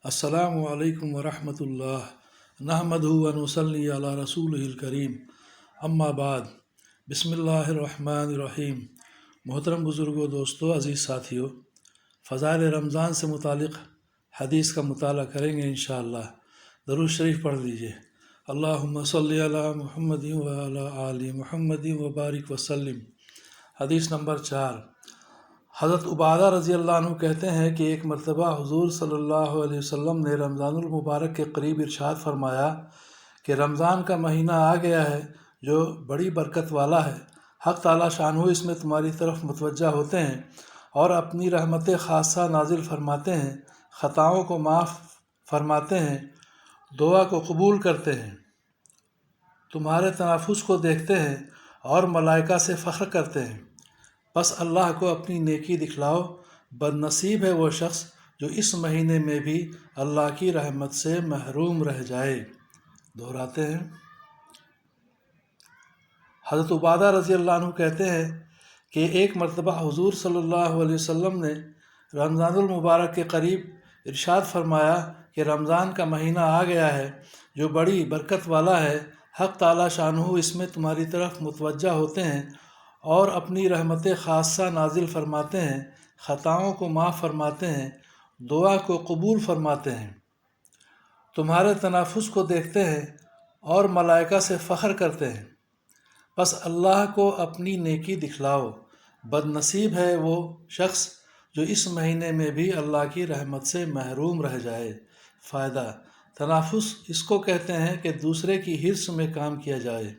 السلام علیکم ورحمۃ اللہ نحمدہ و نصلی علی رسولہ الکریم اما بعد بسم اللہ الرحمن الرحیم۔ محترم بزرگوں، دوستوں، عزیز ساتھیوں، فضائل رمضان سے متعلق حدیث کا مطالعہ کریں گے انشاءاللہ۔ درود شریف پڑھ لیجئے۔ اللہم صلی علی محمد و علی آل محمد و بارک وسلم۔ حدیث نمبر 4۔ حضرت عبادہ رضی اللہ عنہ کہتے ہیں کہ ایک مرتبہ حضور صلی اللہ علیہ وسلم نے رمضان المبارک کے قریب ارشاد فرمایا کہ رمضان کا مہینہ آ گیا ہے جو بڑی برکت والا ہے۔ حق تعالی شانہ اس میں تمہاری طرف متوجہ ہوتے ہیں اور اپنی رحمت خاصہ نازل فرماتے ہیں، خطاؤں کو معاف فرماتے ہیں، دعا کو قبول کرتے ہیں، تمہارے تنافس کو دیکھتے ہیں اور ملائکہ سے فخر کرتے ہیں۔ بس اللہ کو اپنی نیکی دکھلاؤ، بد نصیب ہے وہ شخص جو اس مہینے میں بھی اللہ کی رحمت سے محروم رہ جائے۔ دہراتے ہیں۔ حضرت عبادہ رضی اللہ عنہ کہتے ہیں کہ ایک مرتبہ حضور صلی اللہ علیہ وسلم نے رمضان المبارک کے قریب ارشاد فرمایا کہ رمضان کا مہینہ آ گیا ہے جو بڑی برکت والا ہے۔ حق تعالی شانہ اس میں تمہاری طرف متوجہ ہوتے ہیں اور اپنی رحمت خاصہ نازل فرماتے ہیں، خطاؤں کو معاف فرماتے ہیں، دعا کو قبول فرماتے ہیں، تمہارے تنافس کو دیکھتے ہیں اور ملائکہ سے فخر کرتے ہیں۔ بس اللہ کو اپنی نیکی دکھلاؤ، بد نصیب ہے وہ شخص جو اس مہینے میں بھی اللہ کی رحمت سے محروم رہ جائے۔ فائدہ: تنافس اس کو کہتے ہیں کہ دوسرے کی حرص میں کام کیا جائے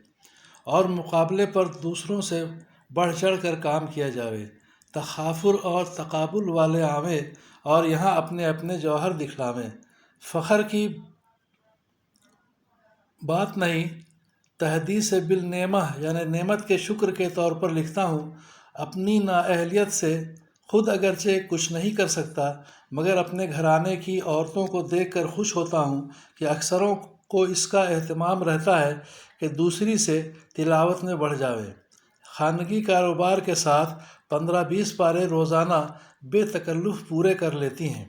اور مقابلے پر دوسروں سے بڑھ چڑھ کر کام کیا جاوے۔ تخافر اور تقابل والے آویں اور یہاں اپنے اپنے جوہر دکھلاویں۔ فخر کی بات نہیں، تحدیث بالنعمہ یعنی نعمت کے شکر کے طور پر لکھتا ہوں۔ اپنی نااہلیت سے خود اگرچہ کچھ نہیں کر سکتا مگر اپنے گھرانے کی عورتوں کو دیکھ کر خوش ہوتا ہوں کہ اکثروں کو اس کا اہتمام رہتا ہے کہ دوسری سے تلاوت میں بڑھ جاوے۔ خانگی کاروبار کے ساتھ 15-20 پارے روزانہ بے تکلف پورے کر لیتی ہیں۔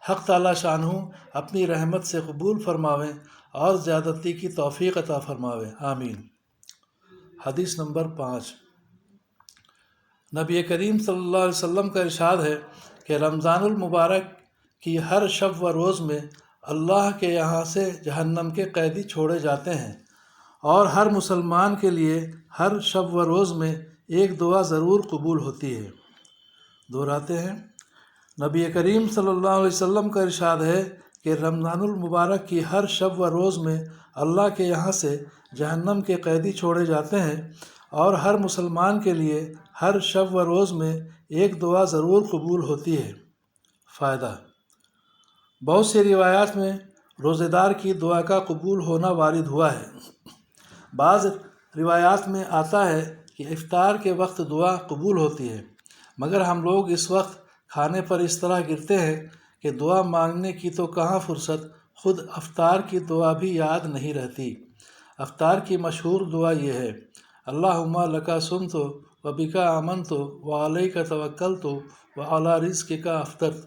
حق تعالی شانہ اپنی رحمت سے قبول فرماویں اور زیادتی کی توفیق عطا فرماویں، آمین۔ حدیث نمبر 5۔ نبی کریم صلی اللہ علیہ وسلم کا ارشاد ہے کہ رمضان المبارک کی ہر شب و روز میں اللہ کے یہاں سے جہنم کے قیدی چھوڑے جاتے ہیں اور ہر مسلمان کے لیے ہر شب و روز میں ایک دعا ضرور قبول ہوتی ہے۔ دہراتے ہیں۔ نبی کریم صلی اللہ علیہ وسلم کا ارشاد ہے کہ رمضان المبارک کی ہر شب و روز میں اللہ کے یہاں سے جہنم کے قیدی چھوڑے جاتے ہیں اور ہر مسلمان کے لیے ہر شب و روز میں ایک دعا ضرور قبول ہوتی ہے۔ فائدہ: بہت سی روایات میں روزہ دار کی دعا کا قبول ہونا وارد ہوا ہے۔ بعض روایات میں آتا ہے کہ افطار کے وقت دعا قبول ہوتی ہے، مگر ہم لوگ اس وقت کھانے پر اس طرح گرتے ہیں کہ دعا مانگنے کی تو کہاں فرصت، خود افطار کی دعا بھی یاد نہیں رہتی۔ افطار کی مشہور دعا یہ ہے: اللہم لک صمت و بک آمنت و علیک توکلت و علی رزقک افطرت۔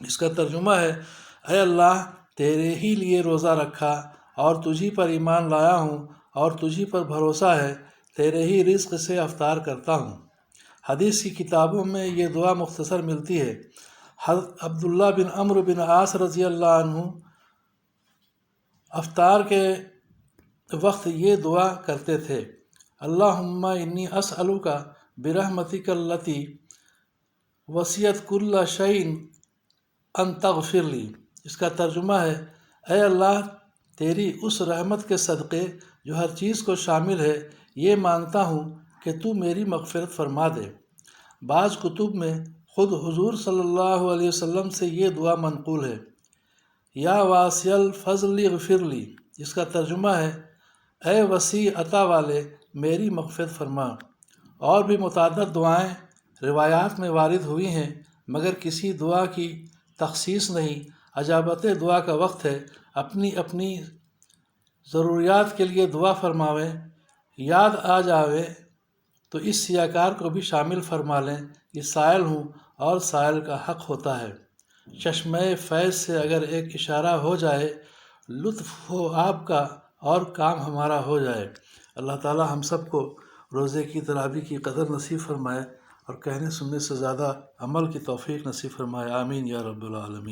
اس کا ترجمہ ہے: اے اللہ، تیرے ہی لیے روزہ رکھا اور تجھی پر ایمان لایا ہوں اور تجھی پر بھروسہ ہے، تیرے ہی رزق سے افطار کرتا ہوں۔ حدیث کی کتابوں میں یہ دعا مختصر ملتی ہے۔ حضرت عبداللہ بن عمرو بن عاص رضی اللہ عنہ افطار کے وقت یہ دعا کرتے تھے: اللہم انی اسألک برحمتک التی وسعت کل شیء ان تغفر لی۔ اس کا ترجمہ ہے: اے اللہ، تیری اس رحمت کے صدقے جو ہر چیز کو شامل ہے، یہ مانگتا ہوں کہ تو میری مغفرت فرما دے۔ بعض کتب میں خود حضور صلی اللہ علیہ وسلم سے یہ دعا منقول ہے: یا واسع الفضل اغفر لی۔ اس کا ترجمہ ہے: اے وسیع عطا والے، میری مغفرت فرما۔ اور بھی متعدد دعائیں روایات میں وارد ہوئی ہیں مگر کسی دعا کی تخصیص نہیں۔ اجابت دعا کا وقت ہے، اپنی اپنی ضروریات کے لیے دعا فرماویں۔ یاد آ جاوے تو اس سیاکار کو بھی شامل فرما لیں کہ سائل ہوں اور سائل کا حق ہوتا ہے۔ چشمہ فیض سے اگر ایک اشارہ ہو جائے، لطف ہو آپ کا اور کام ہمارا ہو جائے۔ اللہ تعالی ہم سب کو روزے کی تراویح کی قدر نصیب فرمائے اور کہنے سننے سے زیادہ عمل کی توفیق نصیب فرمائے، آمین یا رب العالمین۔